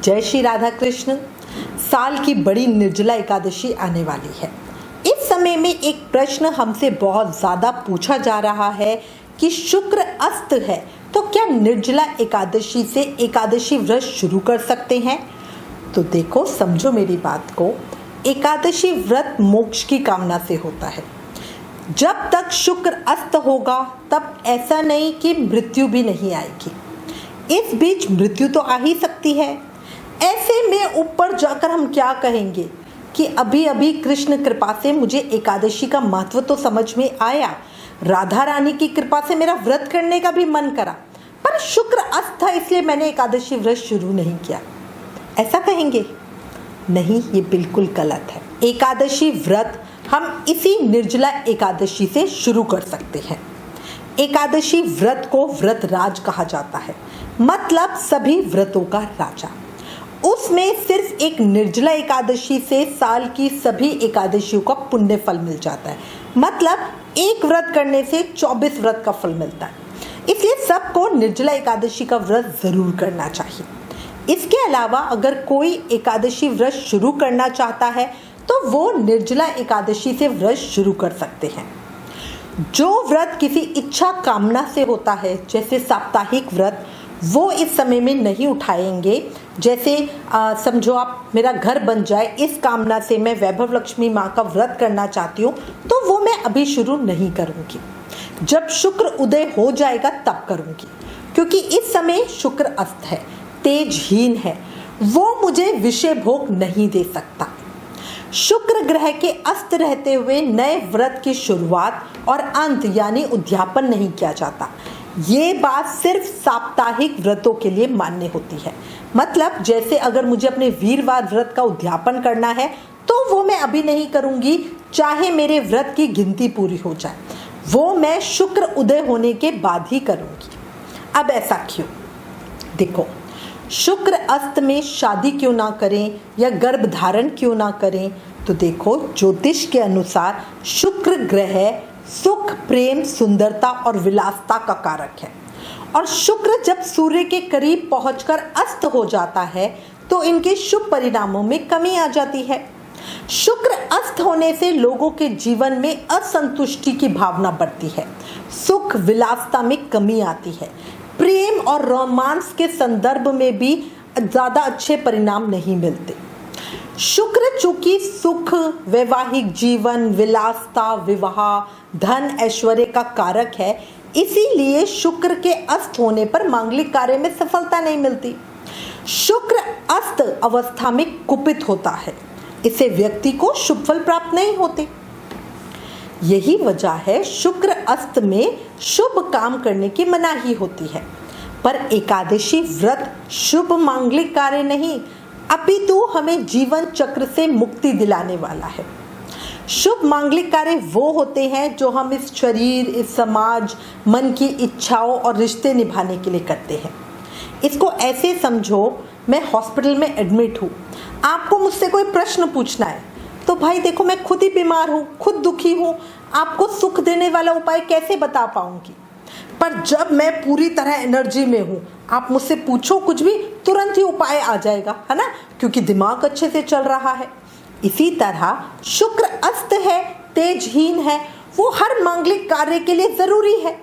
जय श्री राधा कृष्ण। साल की बड़ी निर्जला एकादशी आने वाली है। इस समय में एक प्रश्न हमसे बहुत ज़्यादा पूछा जा रहा है कि शुक्र अस्त है तो क्या निर्जला एकादशी से एकादशी व्रत शुरू कर सकते हैं। तो देखो, समझो मेरी बात को। एकादशी व्रत मोक्ष की कामना से होता है। जब तक शुक्र अस्त होगा तब ऐसा नहीं कि मृत्यु भी नहीं आएगी। इस बीच मृत्यु तो आ ही सकती है। ऐसे में ऊपर जाकर हम क्या कहेंगे कि अभी अभी कृष्ण कृपा से मुझे एकादशी का महत्व तो समझ में आया, राधा रानी की कृपा से मेरा व्रत करने का भी मन करा, पर शुक्र अस्त था इसलिए मैंने एकादशी व्रत शुरू नहीं किया। ऐसा कहेंगे? नहीं, ये बिल्कुल गलत है। एकादशी व्रत हम इसी निर्जला एकादशी से शुरू कर सकते हैं। एकादशी व्रत को व्रत राज कहा जाता है, मतलब सभी व्रतों का राजा। उसमें सिर्फ एक निर्जला एकादशी से साल की सभी एकादशियों का पुण्य फल मिल जाता है, मतलब एक व्रत करने से 24 व्रत का फल मिलता है। इसलिए सबको निर्जला एकादशी का व्रत जरूर करना चाहिए। इसके अलावा अगर कोई एकादशी व्रत शुरू करना चाहता है तो वो निर्जला एकादशी से व्रत शुरू कर सकते हैं। जो व्रत किसी इच्छा कामना से होता है, जैसे साप्ताहिक व्रत, वो इस समय में नहीं उठाएंगे। जैसे समझो आप, मेरा घर बन जाए, इस कामना से मैं वैभव लक्ष्मी माँ का व्रत करना चाहती हूँ, तो वो मैं अभी शुरू नहीं करूँगी। जब शुक्र उदय हो जाएगा तब करूँगी, क्योंकि इस समय शुक्र अस्त है, तेजहीन है, वो मुझे विषय भोग नहीं दे सकता। शुक्र ग्रह के अस्त रहते हुए नए व्रत की शुरुआत और अंत यानी उद्यापन नहीं किया जाता। ये बात सिर्फ साप्ताहिक व्रतों के लिए मान्य होती है। मतलब जैसे अगर मुझे अपने वीरवार व्रत का उद्यापन करना है तो वो मैं अभी नहीं करूँगी, चाहे मेरे व्रत की गिनती पूरी हो जाए, वो मैं शुक्र उदय होने के बाद ही करूँगी। अब ऐसा क्यों? देखो, शुक्र अस्त में शादी क्यों ना करें या गर्भधारण क्यों ना करें? तो देखो, ज्योतिष के अनुसार शुक्र ग्रह सुख, प्रेम, सुंदरता और विलासता का कारक है, और शुक्र जब सूर्य के करीब पहुंचकर अस्त हो जाता है तो इनके शुभ परिणामों में कमी आ जाती है। शुक्र अस्त होने से लोगों के जीवन में असंतुष्टि की भावना बढ़ती है, सुख विलासता में कमी आती है, प्रेम और रोमांस के संदर्भ में भी ज़्यादा अच्छे परिणाम नहीं मिलते। शुक्र चूंकि सुख, वैवाहिक जीवन, विलासता, विवाह, धन, ऐश्वर्य का कारक है, इसीलिए शुक्र के अस्त होने पर मांगलिक कार्य में सफलता नहीं मिलती। शुक्र अस्त अवस्था में कुपित होता है, इससे व्यक्ति को शुभ फल प्राप्त नहीं होते। यही वजह है शुक्र अस्त में शुभ काम करने की मनाही होती है। पर एकादशी व्रत शुभ मांगलिक कार्य नहीं, अपितु हमें जीवन चक्र से मुक्ति दिलाने वाला है। शुभ मांगलिक कार्य वो होते हैं जो हम इस शरीर, इस समाज, मन की इच्छाओं और रिश्ते निभाने के लिए करते हैं। इसको ऐसे समझो, मैं हॉस्पिटल में एडमिट हूँ, आपको मुझसे कोई प्रश्न पूछना है तो भाई देखो, मैं खुद ही बीमार हूँ, खुद दुखी हूँ, आपको सुख देने वाला उपाय कैसे बता पाऊंगी। पर जब मैं पूरी तरह एनर्जी में हूँ, आप मुझसे पूछो कुछ भी, तुरंत ही उपाय आ जाएगा, है ना, क्योंकि दिमाग अच्छे से चल रहा है। इसी तरह शुक्र अस्त है, तेजहीन है, वो हर मांगलिक कार्य के लिए जरूरी है।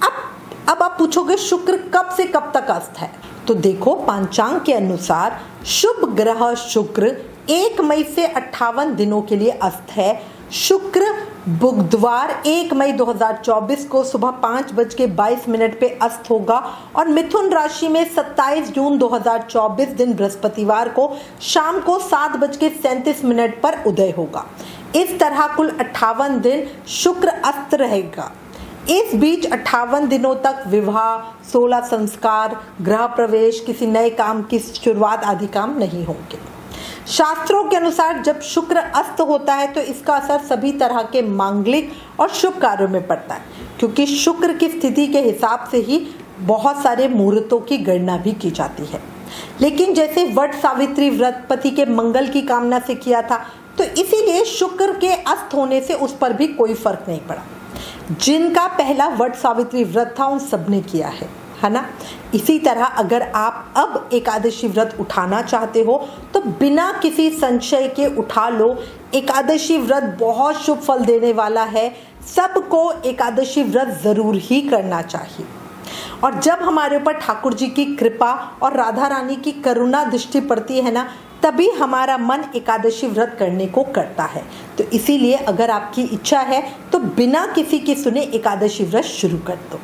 अब आप पूछोगे शुक्र कब से कब तक अस्त है? तो देखो, पंचांग के अनुसार शुभ ग्रह शुक्र 1 मई से 58 दिनों के लिए अस्त है। शुक्र बुधवार 1 मई 2024 को सुबह 5:22 पे अस्त होगा और मिथुन राशि में 27 जून 2024 दिन बृहस्पतिवार को शाम को 7:37 पर उदय होगा। इस तरह कुल 58 दिन शुक्र अस्त रहेगा। इस बीच 58 दिनों तक विवाह, 16 संस्कार, गृह प्रवेश, किसी नए काम की शुरुआत आदि काम नहीं होंगे। शास्त्रों के अनुसार जब शुक्र अस्त होता है तो इसका असर सभी तरह के मांगलिक और शुभ कार्यों में पड़ता है, क्योंकि शुक्र की स्थिति के हिसाब से ही बहुत सारे मुहूर्तों की गणना भी की जाती है। लेकिन जैसे वट सावित्री व्रत पति के मंगल की कामना से किया था, तो इसीलिए शुक्र के अस्त होने से उस पर भी कोई फर्क नहीं पड़ा। जिनका पहला वट सावित्री व्रत था उन सब ने किया है है ना। इसी तरह अगर आप अब एकादशी व्रत उठाना चाहते हो तो बिना किसी संशय के उठा लो। एकादशी व्रत बहुत शुभ फल देने वाला है, सबको एकादशी व्रत ज़रूर ही करना चाहिए। और जब हमारे ऊपर ठाकुर जी की कृपा और राधा रानी की करुणा दृष्टि पड़ती है ना, तभी हमारा मन एकादशी व्रत करने को करता है। तो इसीलिए अगर आपकी इच्छा है तो बिना किसी की सुने एकादशी व्रत शुरू कर दो।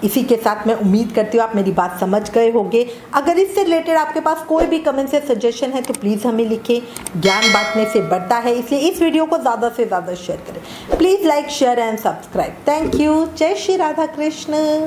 इसी के साथ मैं उम्मीद करती हूँ आप मेरी बात समझ गए होंगे। अगर इससे रिलेटेड आपके पास कोई भी कमेंट से सजेशन है तो प्लीज़ हमें लिखें। ज्ञान बांटने से बढ़ता है, इसलिए इस वीडियो को ज़्यादा से ज़्यादा शेयर करें। Please like, share and subscribe. Thank you. जय श्री राधा कृष्ण।